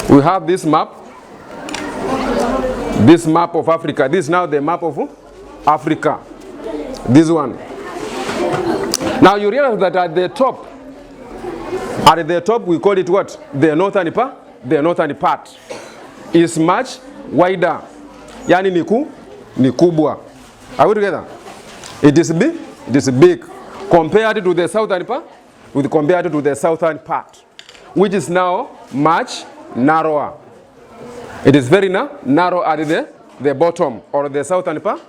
We have this map of Africa. This is now the map of Africa. This one. Now you realize that at the top we call it what? The northern part. The northern part is much wider. Yani ni kubwa. Are we together? It is big. It is big compared to the southern part. Compared to the southern part, which is now much narrower. It is very narrow at the bottom or the southern part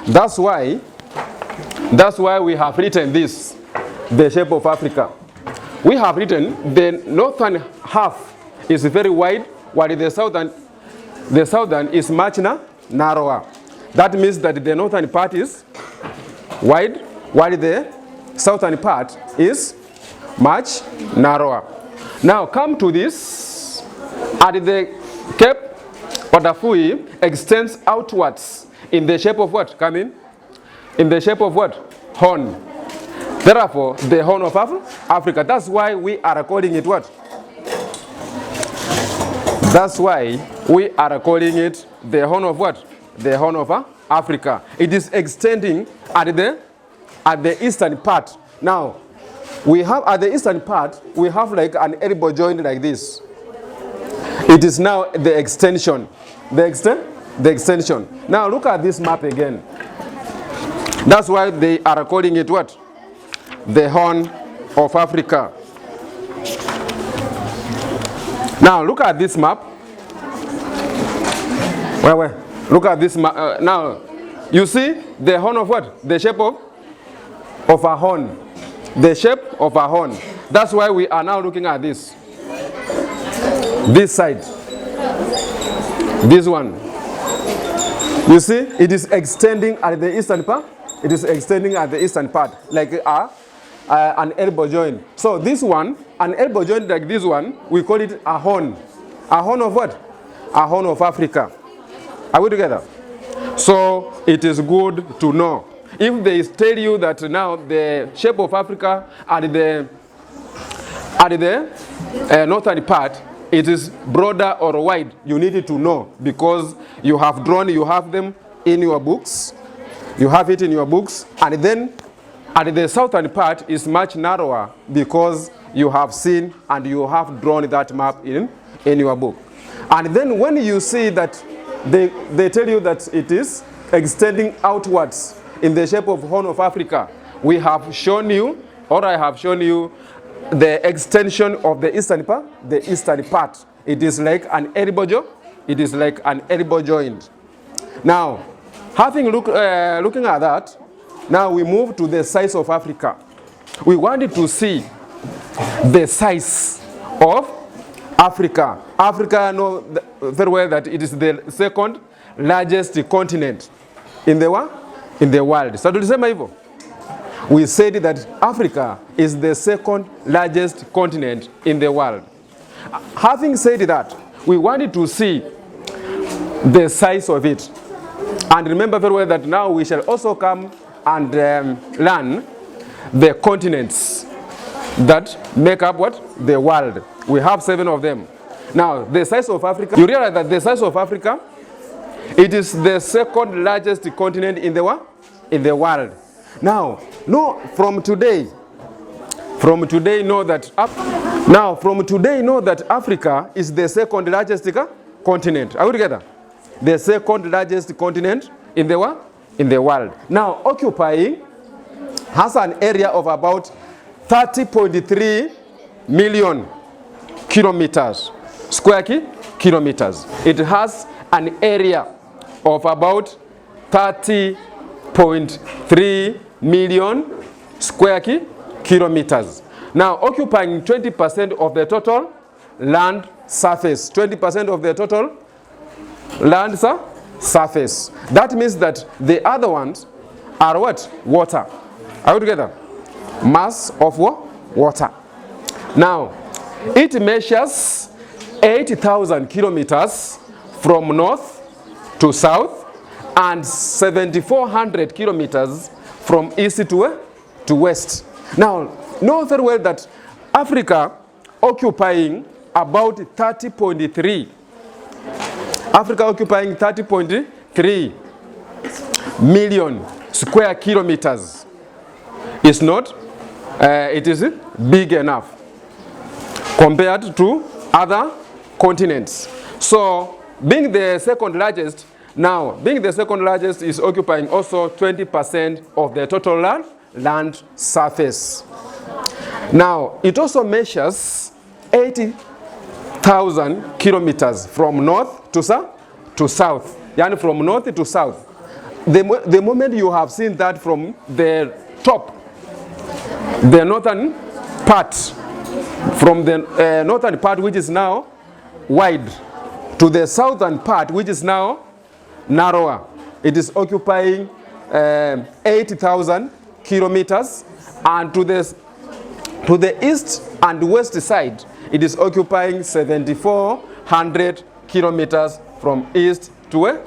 That's why we have written this, the shape of Africa. We have written the northern half is very wide, while the southern is much narrower. That means that the northern part is wide, while the southern part is much narrower. Now come to this. At the Cape Wadafui extends outwards in the shape of what? Come in. In the shape of what? Horn. Therefore, the Horn of Africa. That's why we are calling it what? That's why we are calling it the Horn of what? The Horn of Africa. It is extending at the eastern part. Now, we have at the eastern part, we have like an elbow joint like this. It is now the extension. The extension. Now look at this map again. That's why they are calling it what? The Horn of Africa. Now look at this map. Where? Look at this map. Now, you see the horn of what? The shape of a horn. The shape of a horn. That's why we are now looking at this. This side. This one. You see, it is extending at the eastern part. It is extending at the eastern part, like an elbow joint. So this one, an elbow joint like this one, we call it a horn. A horn of what? A horn of Africa. Are we together? So it is good to know. If they tell you that now the shape of Africa at the northern part, it is broader or wide, you need to know, because you have drawn, you have them in your books. You have it in your books. And then at the southern part is much narrower, because you have seen and you have drawn that map in your book. And then when you see that they tell you that it is extending outwards in the shape of Horn of Africa, we have shown you, or I have shown you, the extension of the eastern part. The eastern part, it is like an elbow joint. It is like an elbow joint. Now, looking at that, now we move to the size of Africa. We wanted to see the size of Africa. Africa, know very well that it is the second largest continent in the world. So tulisema hivyo. We said that Africa is the second largest continent in the world. Having said that, we wanted to see the size of it. And remember very well that now we shall also come and learn the continents that make up what? The world. We have 7 of them. Now, the size of Africa, you realize that the size of Africa, it is the second largest continent in the world. Now, from today, know that Africa is the second largest continent. Are we together? The second largest continent in the world. Now, occupying has an area of about 30.3 million kilometers, square kilometers. It has an area of about 30.3 million square kilometers. Now, occupying 20% of the total land surface. 20% of the total land surface. That means that the other ones are what? Water. Are we together? Mass of water. Now, it measures 80,000 kilometers from north to south and 7,400 kilometers from east to west. Now, know very well that Africa occupying about 30.3. Africa occupying 30.3 million square kilometers. It's not, it is big enough compared to other continents. So being the second largest, now being the second largest is occupying also 20% of the total land surface. Now it also measures 80,000 kilometers from north to south, yani from north to south. The moment you have seen that from the top, the northern part, from the northern part which is now wide, to the southern part which is now narrower, it is occupying 80,000 kilometers, and to the east and west side, it is occupying 7,400 kilometers from east to west.